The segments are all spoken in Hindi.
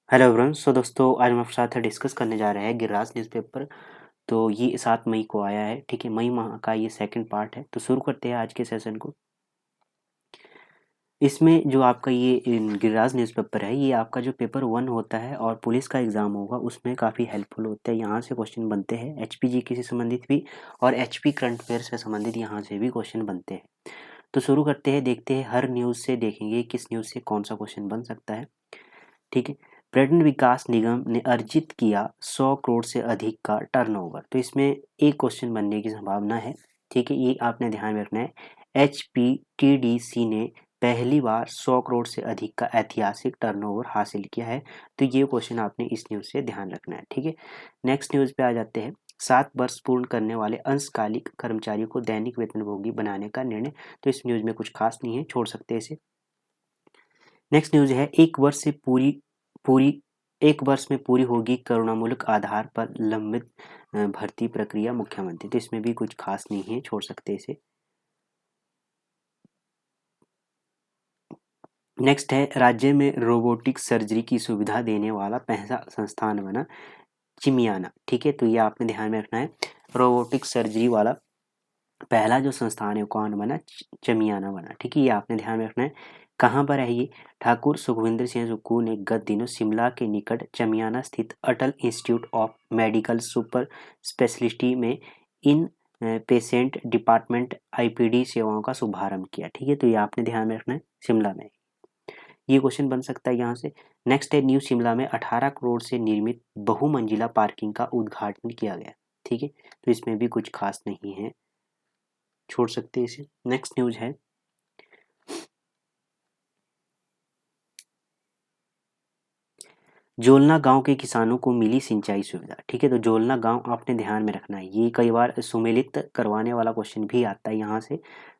Hello everyone. सो दोस्तों, आज हम आपके साथ डिस्कस करने जा रहे हैं गिरिराज न्यूज़पेपर। तो ये 7 मई को आया है, ठीक है। मई माह का ये सेकंड पार्ट है। तो शुरू करते हैं आज के सेशन को। इसमें जो आपका ये गिरिराज न्यूज़पेपर है, ये आपका जो पेपर 1 होता है और पुलिस का एग्ज़ाम होगा उसमें काफ़ी हेल्पफुल होता है। यहाँ से क्वेश्चन बनते हैं एचपी जीके से संबंधित भी, और एचपी करंट अफेयर से संबंधित यहाँ से भी क्वेश्चन बनते हैं। तो शुरू करते हैं, देखते हैं हर न्यूज़ से, देखेंगे किस न्यूज़ से कौन सा क्वेश्चन बन सकता है, ठीक है। पर्यटन विकास निगम ने अर्जित किया 100 करोड़ से अधिक का टर्नओवर। तो इसमें एक क्वेश्चन बनने की संभावना है, ठीक है। ये आपने ध्यान में रखना है। एचपीटीडीसी ने पहली बार 100 करोड़ से अधिक का ऐतिहासिक टर्नओवर हासिल किया है। तो ये क्वेश्चन आपने इस न्यूज़ से ध्यान रखना है, ठीक है। नेक्स्ट न्यूज़ पे आ जाते हैं। 7 वर्ष पूर्ण करने वाले अंशकालिक कर्मचारियों को दैनिक वेतनभोगी बनाने का निर्णय। तो इस न्यूज़ में कुछ खास नहीं है, छोड़ सकते हैं इसे। नेक्स्ट न्यूज़ है, पूरी एक वर्ष में पूरी होगी करुणामूलक आधार पर लंबित भर्ती प्रक्रिया मुख्यमंत्री। तो इसमें भी कुछ खास नहीं है, छोड़ सकते इसे। नेक्स्ट है, राज्य में रोबोटिक सर्जरी की सुविधा देने वाला पहला संस्थान बना चिमियाना, ठीक है। तो ये आपने ध्यान में रखना है। रोबोटिक सर्जरी वाला पहला जो संस्थान है कौन बना? चमियाना बना, ठीक है। ये आपने ध्यान में रखना है। कहाँ पर है ये? ठाकुर सुखविंदर सिंह सुक्खू ने गत दिनों शिमला के निकट चमियाना स्थित Atal institute of medical super speciality में इन पेशेंट डिपार्टमेंट आईपीडी सेवाओं का शुभारंभ किया, ठीक है। तो ये आपने ध्यान में रखना है, शिमला में। ये क्वेश्चन बन सकता है यहाँ से। नेक्स्ट है, न्यू शिमला में 18 करोड़ से निर्मित बहुमंजिला पार्किंग का उद्घाटन किया गया, ठीक है। तो इसमें भी कुछ खास नहीं है, छोड़ सकते हैं इसे। नेक्स्ट न्यूज है, जोलना गांव के किसानों को मिली सिंचाई सुविधा, ठीक है। तो जोलना गांव आपने ध्यान में रखना है। ये कई बार सुमेलित करवाने वाला क्वेश्चन भी आता है यहाँ से।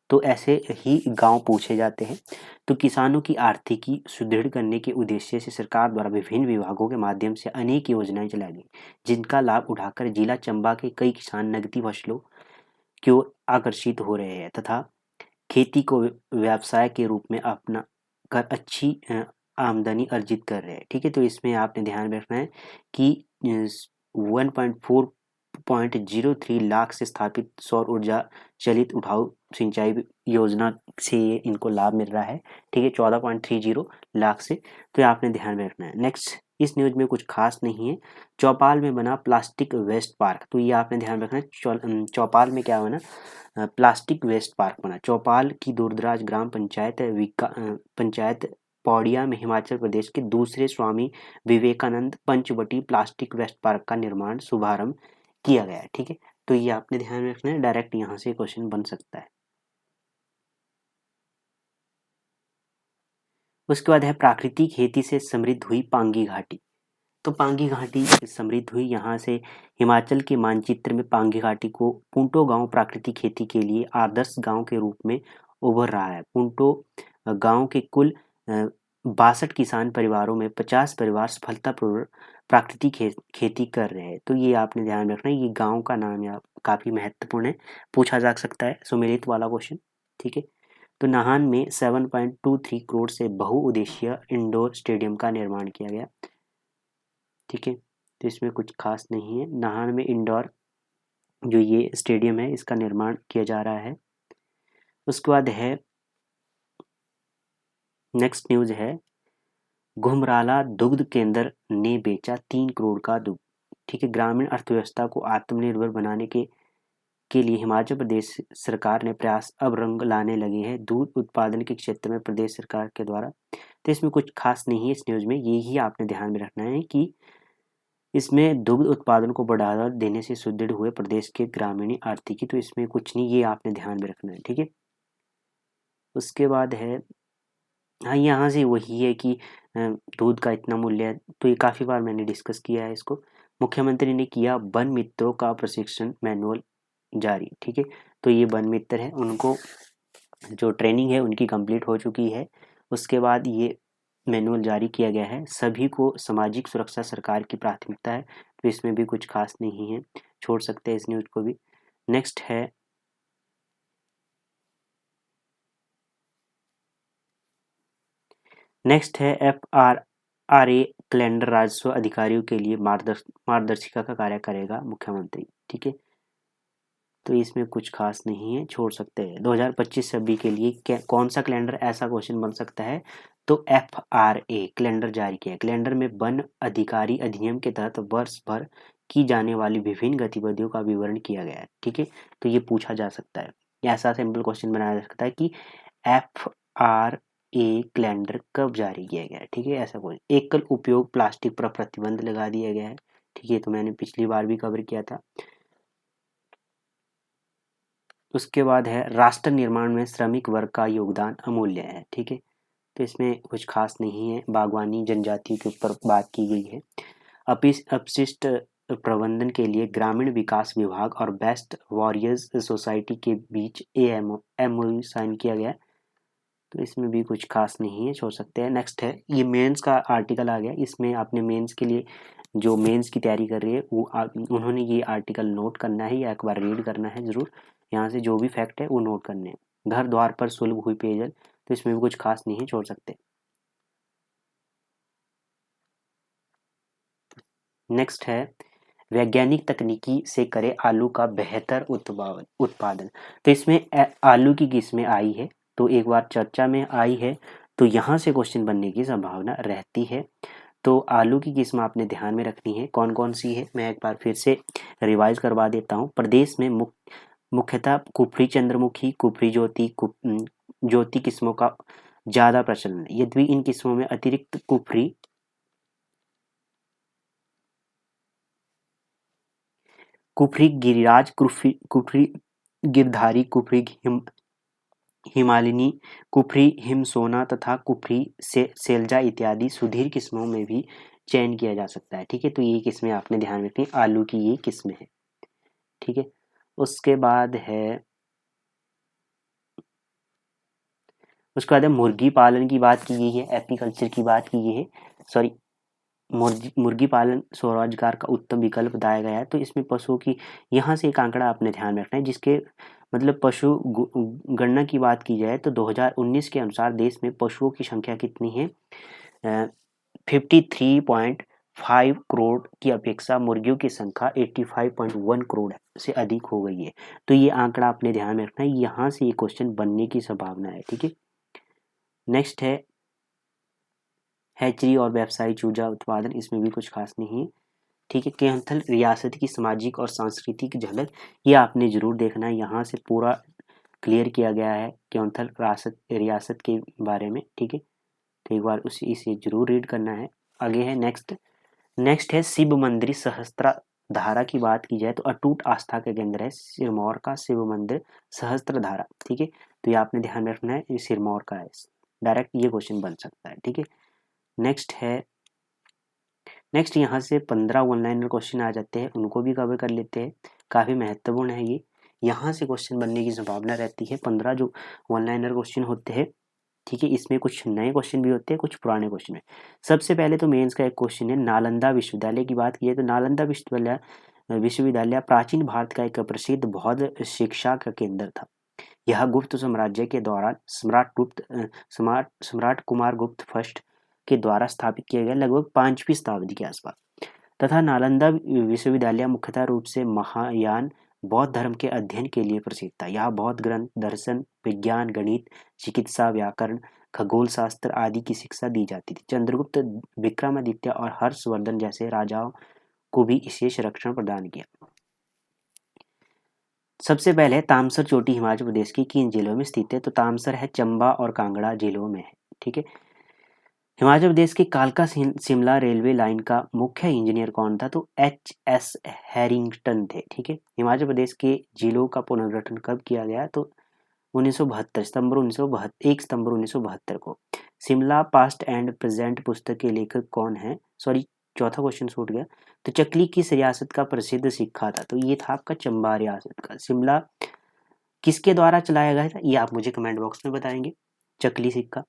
तो ऐसे ही गांव पूछे जाते हैं। तो किसानों की आर्थिकी सुदृढ़ करने के उद्देश्य से सरकार द्वारा विभिन्न विभागों के माध्यम से अनेक योजनाएं चलाई गई, जिनका लाभ उठाकर जिला चंबा के कई किसान नगदी फसलों की ओर आकर्षित हो रहे हैं तथा खेती को व्यवसाय के रूप में अपना कर अच्छी आमदनी अर्जित कर रहे हैं, ठीक है। तो इसमें आपने ध्यान में रखना है कि 1.4.03 लाख से स्थापित सौर ऊर्जा चलित उठाऊ सिंचाई योजना से ये इनको लाभ मिल रहा है, ठीक है। 14.30 लाख से। तो ये आपने ध्यान में रखना है। नेक्स्ट, इस न्यूज में कुछ खास नहीं है। चौपाल में बना प्लास्टिक वेस्ट पार्क। तो ये आपने ध्यान रखना है। चौपाल में क्या बना? प्लास्टिक वेस्ट पार्क बना। चौपाल की दूरदराज ग्राम पंचायत पौड़िया में हिमाचल प्रदेश के दूसरे Swami Vivekananda Panchavati plastic waste park का निर्माण शुभारंभ किया गया है, ठीक है। तो ये आपने ध्यान में रखना है, डायरेक्ट यहाँ से क्वेश्चन बन सकता है। उसके बाद है, प्राकृतिक खेती से समृद्ध हुई पांगी घाटी। तो पांगी घाटी समृद्ध हुई यहाँ से। हिमाचल के मानचित्र में पांगी घाटी को पुंटो गांव प्राकृतिक खेती के लिए आदर्श गांव के रूप में उभर रहा है। पुंटो गांव के कुल 62 किसान परिवारों में 50 परिवार सफलतापूर्वक प्राकृतिक खेती कर रहे हैं। तो ये आपने ध्यान रखना है। ये गांव का नाम यहाँ काफी महत्वपूर्ण है, पूछा जा सकता है, सुमेलित वाला क्वेश्चन, ठीक है। तो नाहन में 7.23 करोड़ से बहुउद्देशीय इंडोर स्टेडियम का निर्माण किया गया, ठीक है। तो इसमें कुछ खास नहीं है। नाहन में इंडोर जो ये स्टेडियम है इसका निर्माण किया जा रहा है। उसके बाद है, नेक्स्ट न्यूज है, घुमराला दुग्ध केंद्र ने बेचा 3 करोड़ का दुग्ध, ठीक है। ग्रामीण अर्थव्यवस्था को आत्मनिर्भर बनाने के लिए हिमाचल प्रदेश सरकार ने प्रयास अब रंग लाने लगे हैं दूध उत्पादन के क्षेत्र में प्रदेश सरकार के द्वारा। तो इसमें कुछ खास नहीं है इस न्यूज में। यही आपने ध्यान में रखना है कि इसमें दुग्ध उत्पादन को बढ़ावा देने से सुदृढ़ हुए प्रदेश के ग्रामीण आर्थिकी। तो इसमें कुछ नहीं, ये आपने ध्यान में रखना है, ठीक है। उसके बाद है, हाँ, यहाँ से वही है कि दूध का इतना मूल्य है। तो ये काफ़ी बार मैंने डिस्कस किया है इसको। मुख्यमंत्री ने किया वन मित्रों का प्रशिक्षण मैनुअल जारी, ठीक है। तो ये वन मित्र है, उनको जो ट्रेनिंग है उनकी कंप्लीट हो चुकी है। उसके बाद ये मैनुअल जारी किया गया है। सभी को सामाजिक सुरक्षा सरकार की प्राथमिकता है। तो इसमें भी कुछ खास नहीं है, छोड़ सकते हैं इस न्यूज को भी। नेक्स्ट है, F R R A calendar राजस्व अधिकारियों के लिए मार्गदर्शिका का कार्य करेगा मुख्यमंत्री। ठीक है, तो इसमें कुछ खास नहीं है, छोड़ सकते हैं। 2025-26 के लिए कौन सा कैलेंडर, ऐसा क्वेश्चन बन सकता है। तो FRA कैलेंडर जारी किया है। कैलेंडर में वन अधिकारी अधिनियम के तहत वर्ष भर की जाने वाली विभिन्न गतिविधियों का विवरण किया गया है। ठीक है, तो ये पूछा जा सकता है, ऐसा सिंपल क्वेश्चन बनाया जा सकता है कि FRA कैलेंडर कब जारी किया गया है। ठीक है, ऐसा कोई एकल उपयोग प्लास्टिक पर प्रतिबंध लगा दिया गया है। ठीक है, तो मैंने पिछली बार भी कवर किया था। उसके बाद है राष्ट्र निर्माण में श्रमिक वर्ग का योगदान अमूल्य है। ठीक है, तो इसमें कुछ खास नहीं है, बागवानी जनजाति के ऊपर बात की गई है। अपशिष्ट प्रबंधन के लिए ग्रामीण विकास विभाग और बेस्ट वॉरियर्स सोसाइटी के बीच MOU साइन किया गया, तो इसमें भी कुछ खास नहीं है, छोड़ सकते हैं। नेक्स्ट है, ये मेंस का आर्टिकल आ गया, इसमें आपने मेंस के लिए जो मेंस की तैयारी कर रही है वो उन्होंने ये आर्टिकल नोट करना है या एक बार रीड करना है ज़रूर। यहाँ से जो भी फैक्ट है वो नोट करने हैं। घर द्वार पर सुलभ हुई पेयजल, तो इसमें भी कुछ खास नहीं है, छोड़ सकते। नेक्स्ट है, वैज्ञानिक तकनीकी से करे आलू का बेहतर उत्पादन। तो इसमें आलू की किस्में आई है, तो एक बार चर्चा में आई है, तो यहाँ से क्वेश्चन बनने की संभावना रहती है। तो आलू की किस्म आपने ध्यान में रखनी है, कौन कौन सी है मैं एक बार फिर से रिवाइज करवा देता हूँ। प्रदेश में मुख्यतः कुफरी चंद्रमुखी, कुफरी ज्योति, ज्योति किस्मों का ज़्यादा प्रचलन है। यद्यपि इन किस्मों में अतिरिक्त कुफरी गिरिराज, कुफरी गिरधारी, कुफरी हिमालिनी, कुफरी हिमसोना तथा कुफरी सेल्जा इत्यादि सुधीर किस्मों में भी चयन किया जा सकता है। ठीक है, तो ये किस्में आपने ध्यान में रखनी, आलू की ये किस्में हैं। ठीक है, उसके बाद है मुर्गी पालन की बात की गई है, एपीकल्चर की बात की गई है, सॉरी मुर्गी पालन स्वरोजगार का उत्तम विकल्प बताया गया है। तो इसमें पशुओं की, यहाँ से एक आंकड़ा आपने ध्यान में रखना है, जिसके मतलब पशु गणना की बात की जाए तो 2019 के अनुसार देश में पशुओं की संख्या कितनी है, 53.5 करोड़ की अपेक्षा मुर्गियों की संख्या 85.1 करोड़ से अधिक हो गई है। तो ये आंकड़ा आपने ध्यान में रखना है, यहाँ से ये क्वेश्चन बनने की संभावना है। ठीक है, नेक्स्ट है हैचरी और व्यवसायी चूजा उत्पादन, इसमें भी कुछ खास नहीं है। ठीक है, कैंथल रियासत की सामाजिक और सांस्कृतिक झलक, ये आपने जरूर देखना है, यहाँ से पूरा क्लियर किया गया है कैंथल रियासत के बारे में। ठीक है, तो एक बार इसे जरूर रीड करना है। आगे है नेक्स्ट है शिव मंदिर सहस्त्र धारा की बात की जाए तो अटूट आस्था का केंद्र है सिरमौर का शिव मंदिर सहस्त्र धारा। ठीक है, तो ये आपने ध्यान में रखना है, ये सिरमौर का है, डायरेक्ट ये क्वेश्चन बन सकता है। ठीक है, नेक्स्ट यहाँ से 15 ऑनलाइनर क्वेश्चन आ जाते हैं, उनको भी कवर कर लेते हैं, काफ़ी महत्वपूर्ण है ये, यहाँ से क्वेश्चन बनने की संभावना रहती है। 15 जो ऑनलाइनर क्वेश्चन होते हैं, ठीक है, इसमें कुछ नए क्वेश्चन भी होते हैं, कुछ पुराने क्वेश्चन है। सबसे पहले तो मेंस का एक क्वेश्चन है, नालंदा विश्वविद्यालय की बात की है तो नालंदा विश्वविद्यालय प्राचीन भारत का एक प्रसिद्ध बौद्ध शिक्षा का केंद्र था। यह गुप्त साम्राज्य के दौरान सम्राट कुमार गुप्त फर्स्ट के द्वारा स्थापित किया गया, लगभग 5वीं शताब्दी के आसपास। तथा नालंदा विश्वविद्यालय मुख्यतः रूप से महायान बौद्ध धर्म के अध्ययन के लिए प्रसिद्ध था। यहाँ बौद्ध ग्रंथ, दर्शन, विज्ञान, गणित, चिकित्सा, व्याकरण, खगोल शास्त्र आदि की शिक्षा दी जाती थी। चंद्रगुप्त, विक्रमादित्य और हर्षवर्धन जैसे राजाओं को भी विशेष रक्षण प्रदान किया। सबसे पहले तामसर चोटी हिमाचल प्रदेश की किन जिलों में स्थित है, तो तामसर है चंबा और कांगड़ा जिलों में है। ठीक है, हिमाचल प्रदेश के कालका शिमला रेलवे लाइन का मुख्य इंजीनियर कौन था, तो HS हैरिंगटन थे। ठीक है, हिमाचल प्रदेश के जिलों का पुनर्गठन कब किया गया, तो 1972 सितंबर 1972 को। शिमला पास्ट एंड प्रेजेंट पुस्तक के लेखक कौन है, सॉरी चौथा क्वेश्चन छूट गया। तो चकली किस रियासत का प्रसिद्ध सिक्का था, तो ये था आपका चंबा रियासत का। शिमला किसके द्वारा चलाया गया था, ये आप मुझे कमेंट बॉक्स में बताएंगे। चकली सिक्का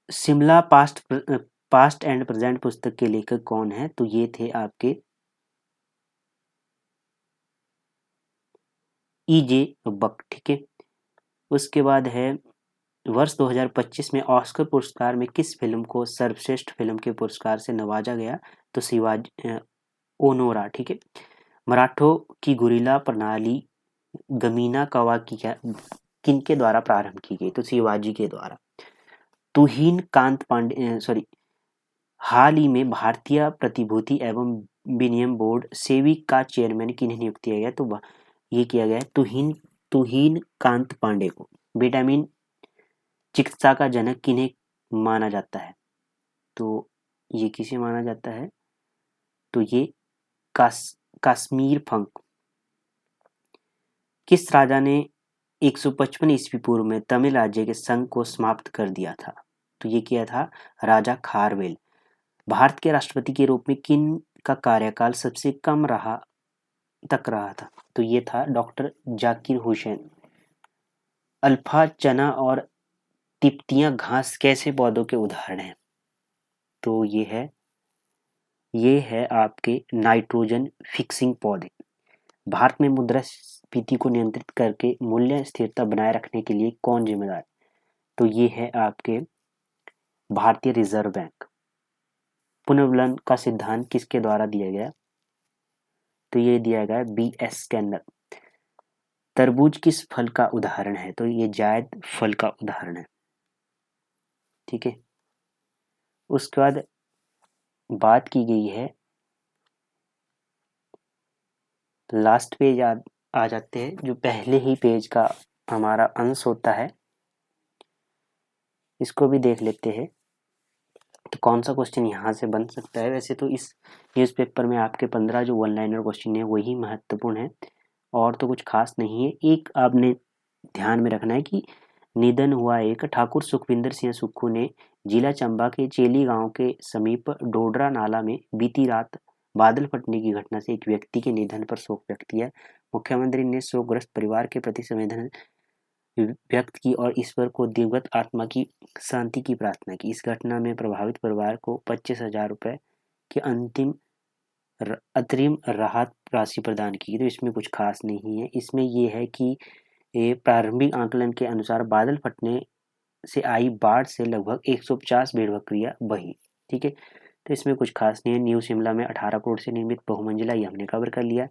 शिमला पास्ट एंड प्रेजेंट पुस्तक के लेखक कौन है, तो ये थे आपके EJ बक। ठीक है, उसके बाद है वर्ष 2025 में ऑस्कर पुरस्कार में किस फिल्म को सर्वश्रेष्ठ फिल्म के पुरस्कार से नवाजा गया? तो शिवाजी ओनोरा, ठीक है। मराठों की गुरिल्ला प्रणाली गमीना कवाकी किनके द्वारा प्रारंभ की गई? तो शिवाजी के द्वारा। तुहिन कांत पांडे हाल ही में भारतीय प्रतिभूति एवं विनिमय बोर्ड सेबी का चेयरमैन किन्हें नियुक्त किया गया? तो ये किया गया है तुहिन कांत पांडे को। विटामिन चिकित्सा का जनक किन्हें माना जाता है? तो ये किसे माना जाता है? तो ये कश्मीर फंक। किस राजा ने 155 ईस्वी पूर्व में तमिल राज्य के संघ को समाप्त कर दिया था? तो ये किया था राजा खारवेल। भारत के राष्ट्रपति के रूप में किन का कार्यकाल सबसे कम रहा था? तो ये था डॉक्टर जाकिर हुसैन। अल्फा चना और तिप्तियां घास कैसे पौधों के उदाहरण हैं? तो ये है आपके नाइट्रोजन फिक्सिंग पौधे। भारत में मुद्रास्फीति को नियंत्रित करके मूल्य स्थिरता बनाए रखने के लिए कौन जिम्मेदार? तो ये है आपके भारतीय रिजर्व बैंक। पुनर्विलन का सिद्धांत किसके द्वारा दिया गया? तो ये दिया गया BS स्कैनर। तरबूज किस फल का उदाहरण है? तो ये जायद फल का उदाहरण है, ठीक है। उसके बाद बात की गई है, लास्ट पेज आ जाते हैं, जो पहले ही पेज का हमारा अंश होता है, इसको भी देख लेते हैं। तो कौन सा क्वेश्चन यहाँ से बन सकता है? वैसे तो इस न्यूज़पेपर में आपके 15 जो वन लाइनर क्वेश्चन है वही महत्वपूर्ण है, और तो कुछ खास नहीं है। एक आपने ध्यान में रखना है कि निधन हुआ एक ठाकुर सुखविंदर सिंह सुक्खू ने जिला चंबा के चेली गांव के समीप डोडरा नाला में बीती रात बादल फटने की घटना से एक व्यक्ति के निधन पर शोक व्यक्त किया। मुख्यमंत्री ने शोकग्रस्त परिवार के प्रति संवेदना व्यक्त की और ईश्वर को दिवंगत आत्मा की शांति की प्रार्थना की। इस घटना में प्रभावित परिवार को 25,000 रुपए की अग्रिम राहत राशि प्रदान की। तो इसमें कुछ खास नहीं है। इसमें ये है कि प्रारंभिक आकलन के अनुसार बादल फटने से आई बाढ़ से लगभग 150 भेड़ बकरियां बही, ठीक है। तो इसमें कुछ खास नहीं है। न्यू शिमला में 18 करोड़ से निर्मित बहुमंजिला, ये हमने कवर कर लिया।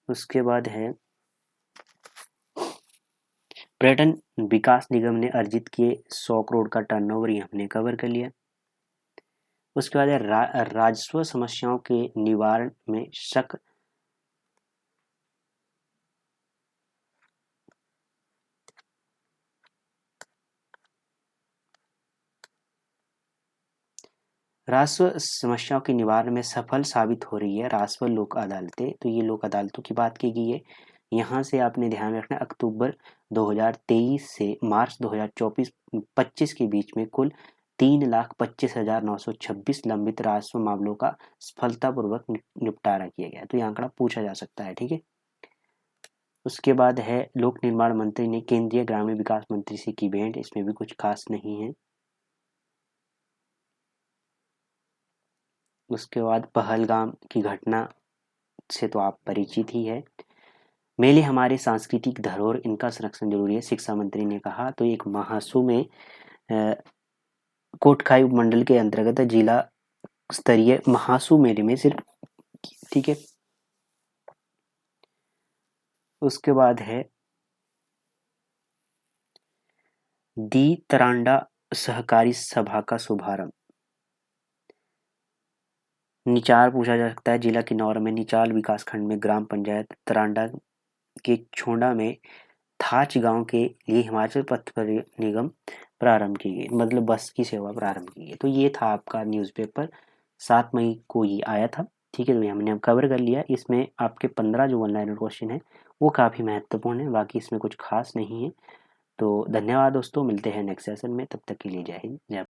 उसके बाद है पर्यटन विकास निगम ने अर्जित किए 100 करोड़ का टर्नओवर, ये हमने कवर कर लिया। उसके बाद है राजस्व समस्याओं के निवारण में राजस्व समस्याओं के निवारण में सफल साबित हो रही है राजस्व लोक अदालतें। तो ये लोक अदालतों की बात की गई है। यहाँ से आपने ध्यान में रखना, अक्टूबर 2023 से मार्च 2024-25 के बीच में कुल 3,25,926 लंबित राजस्व मामलों का सफलतापूर्वक निपटारा किया गया। तो ये आंकड़ा पूछा जा सकता है, ठीक है। उसके बाद है लोक निर्माण मंत्री ने केंद्रीय ग्रामीण विकास मंत्री से की भेंट, इसमें भी कुछ खास नहीं है। उसके बाद पहलगाम की घटना से तो आप परिचित ही है। मेले हमारे सांस्कृतिक धरोहर, इनका संरक्षण जरूरी है, शिक्षा मंत्री ने कहा। तो एक महासू में कोटखाई उपमंडल के अंतर्गत जिला स्तरीय महासू मेले में सिर्फ, ठीक है। उसके बाद है दी तरांडा सहकारी सभा का शुभारंभ। निचार पूछा जा सकता है। जिला किन्नौर में निचाल विकासखंड में ग्राम पंचायत तरांडा के छोंडा में थाच गांव के लिए हिमाचल पथ निगम प्रारंभ की गई, मतलब बस की सेवा प्रारंभ की गई। तो ये था आपका न्यूज़पेपर, 7 मई को ये आया था, ठीक है। तो हमने अब कवर कर लिया। इसमें आपके 15 जो वन लाइनर क्वेश्चन है वो काफ़ी महत्वपूर्ण है, बाकी इसमें कुछ खास नहीं है। तो धन्यवाद दोस्तों, मिलते हैं नेक्स्ट सेशन में, तब तक के लिए जय हिंद जय।